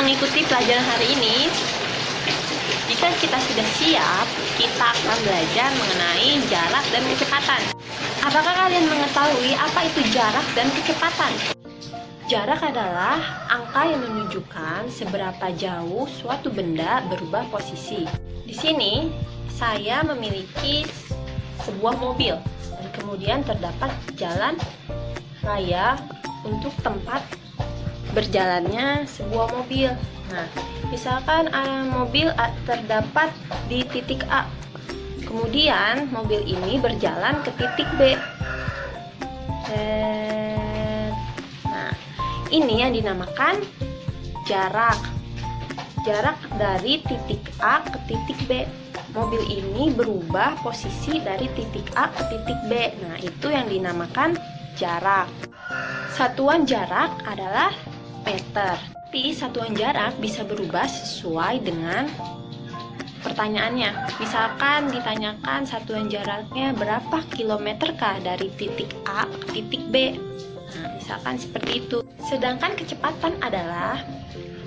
mengikuti pelajaran hari ini. Jika kita sudah siap, kita akan belajar mengenai jarak dan kecepatan. Apakah kalian mengetahui apa itu jarak dan kecepatan? Jarak adalah angka yang menunjukkan seberapa jauh suatu benda berubah posisi. Di sini, saya memiliki sebuah mobil dan kemudian terdapat jalan raya untuk tempat berjalannya sebuah mobil. Nah, misalkan mobil terdapat di titik A. Kemudian mobil ini berjalan ke titik B. Nah, ini yang dinamakan jarak. Jarak dari titik A ke titik B. Mobil ini berubah posisi dari titik A ke titik B. Nah, itu yang dinamakan jarak. Satuan jarak adalah meter. Tapi satuan jarak bisa berubah sesuai dengan pertanyaannya. Misalkan ditanyakan satuan jaraknya berapa kilometerkah dari titik A ke titik B. Nah, misalkan seperti itu. Sedangkan kecepatan adalah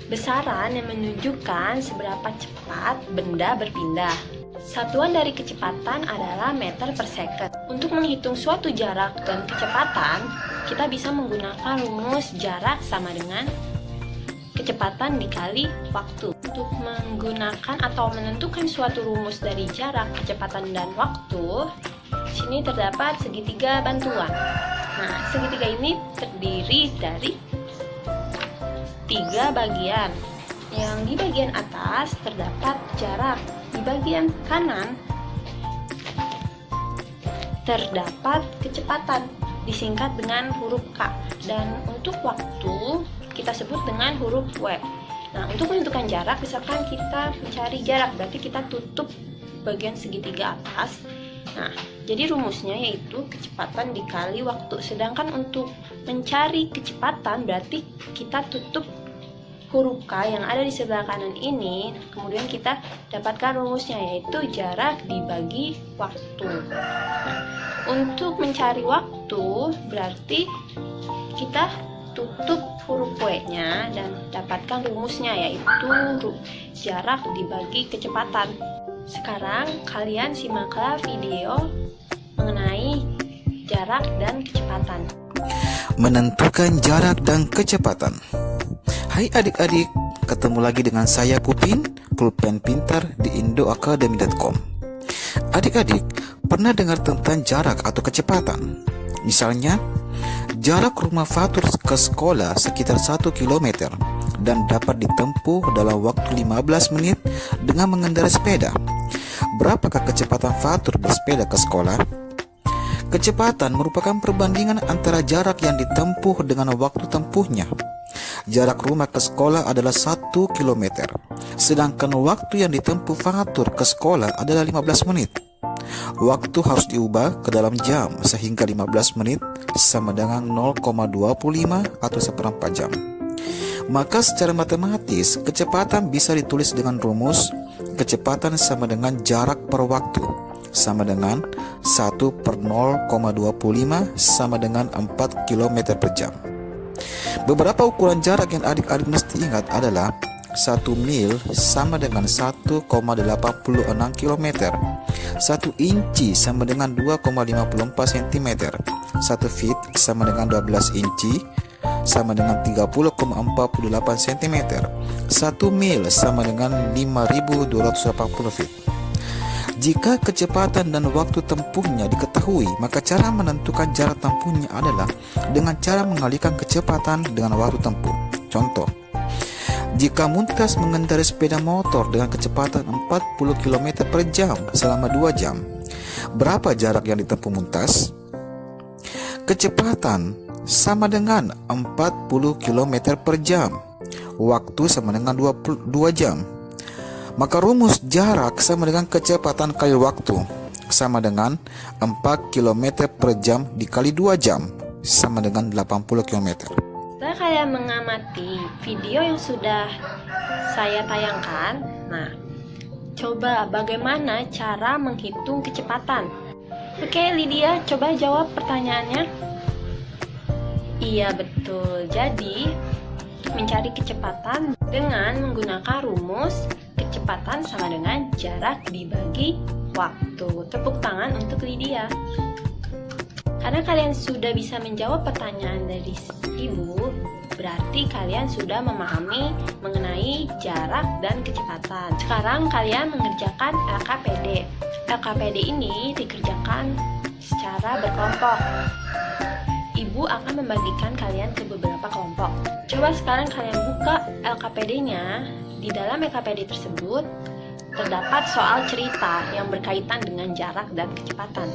besaran yang menunjukkan seberapa cepat benda berpindah. Satuan dari kecepatan adalah meter per second. Untuk menghitung suatu jarak dan kecepatan, kita bisa menggunakan rumus jarak sama dengan kecepatan dikali waktu. Untuk menggunakan atau menentukan suatu rumus dari jarak, kecepatan, dan waktu, sini terdapat segitiga bantuan. Nah, segitiga ini terdiri dari 3 bagian. Yang di bagian atas terdapat jarak, di bagian kanan terdapat kecepatan, disingkat dengan huruf K, dan untuk waktu kita sebut dengan huruf W. Nah, untuk menentukan jarak, misalkan kita mencari jarak, berarti kita tutup bagian segitiga atas. Nah, jadi rumusnya yaitu kecepatan dikali waktu. Sedangkan untuk mencari kecepatan, berarti kita tutup huruf K yang ada di sebelah kanan ini. Kemudian kita dapatkan rumusnya yaitu jarak dibagi waktu. Nah, untuk mencari waktu, berarti kita tutup huruf W-nya dan dapatkan rumusnya yaitu jarak dibagi kecepatan. Sekarang kalian simaklah video mengenai jarak dan kecepatan. Menentukan jarak dan kecepatan. Hai adik-adik, ketemu lagi dengan saya Pupin, pulpen pintar di indoacademy.com. Adik-adik, pernah dengar tentang jarak atau kecepatan? Misalnya, jarak rumah Fatur ke sekolah sekitar 1 km dan dapat ditempuh dalam waktu 15 menit dengan mengendarai sepeda. Berapakah kecepatan Fatur bersepeda ke sekolah? Kecepatan merupakan perbandingan antara jarak yang ditempuh dengan waktu tempuhnya. Jarak rumah ke sekolah adalah 1 km, sedangkan waktu yang ditempuh Fatur ke sekolah adalah 15 menit. Waktu harus diubah ke dalam jam, sehingga 15 menit sama dengan 0,25 atau seperempat jam. Maka secara matematis, kecepatan bisa ditulis dengan rumus kecepatan sama dengan jarak per waktu, sama dengan 1 per 0,25 sama dengan 4 km per jam. Beberapa ukuran jarak yang adik-adik mesti ingat adalah 1 mil sama dengan 1,86 km, 1 inci sama dengan 2,54 cm, 1 feet sama dengan 12 inci sama dengan 30,48 cm, 1 mil sama dengan 5.280 feet. Jika kecepatan dan waktu tempuhnya diketahui, maka cara menentukan jarak tempuhnya adalah dengan cara mengalihkan kecepatan dengan waktu tempuh. Contoh, jika Muntas mengendarai sepeda motor dengan kecepatan 40 km per jam selama 2 jam, berapa jarak yang ditempuh Muntas? Kecepatan sama dengan 40 km per jam, waktu sama dengan 22 jam. Maka rumus jarak sama dengan kecepatan kali waktu, sama dengan 4 km per jam dikali 2 jam, sama dengan 80 km. Setelah kalian mengamati video yang sudah saya tayangkan, nah, coba bagaimana cara menghitung kecepatan. Oke, Lydia, coba jawab pertanyaannya. Iya, betul. Jadi, mencari kecepatan dengan menggunakan rumus kecepatan sama dengan jarak dibagi waktu. Tepuk tangan untuk Lydia. Karena kalian sudah bisa menjawab pertanyaan dari Ibu, berarti kalian sudah memahami mengenai jarak dan kecepatan. Sekarang kalian mengerjakan LKPD. LKPD ini dikerjakan secara berkelompok. Ibu akan membagikan kalian ke beberapa kelompok. Coba sekarang kalian buka LKPD-nya. Di dalam LKPD tersebut terdapat soal cerita yang berkaitan dengan jarak dan kecepatan.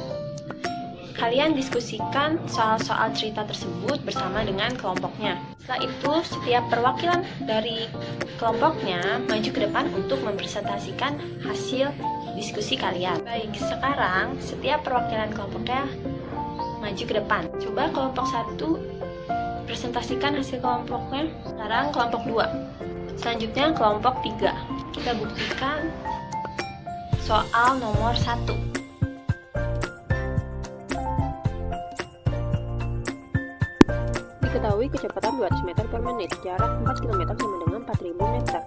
Kalian diskusikan soal-soal cerita tersebut bersama dengan kelompoknya. Setelah itu, setiap perwakilan dari kelompoknya maju ke depan untuk mempresentasikan hasil diskusi kalian. Baik, sekarang setiap perwakilan kelompoknya maju ke depan. Coba kelompok 1 presentasikan hasil kelompoknya. Sekarang kelompok 2. Selanjutnya kelompok 3. Kita buktikan soal nomor 1. Diketahui kecepatan 200 meter per menit, jarak 4 km sama dengan 4000 meter.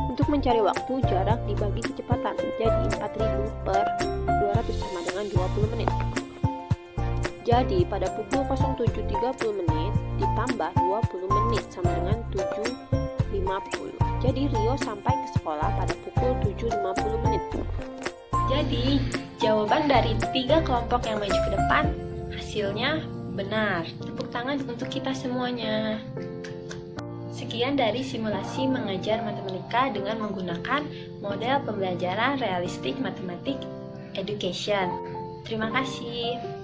Untuk mencari waktu, jarak dibagi kecepatan, jadi 4000 per 200 sama dengan 20 menit. Jadi pada pukul 07.30 menit ditambah 20 menit sama dengan 7.50. Jadi Rio sampai ke sekolah pada pukul 7.50 menit. Jadi, jawaban dari 3 kelompok yang maju ke depan hasilnya benar. Tepuk tangan untuk kita semuanya. Sekian dari simulasi mengajar matematika dengan menggunakan model pembelajaran realistik matematik education. Terima kasih.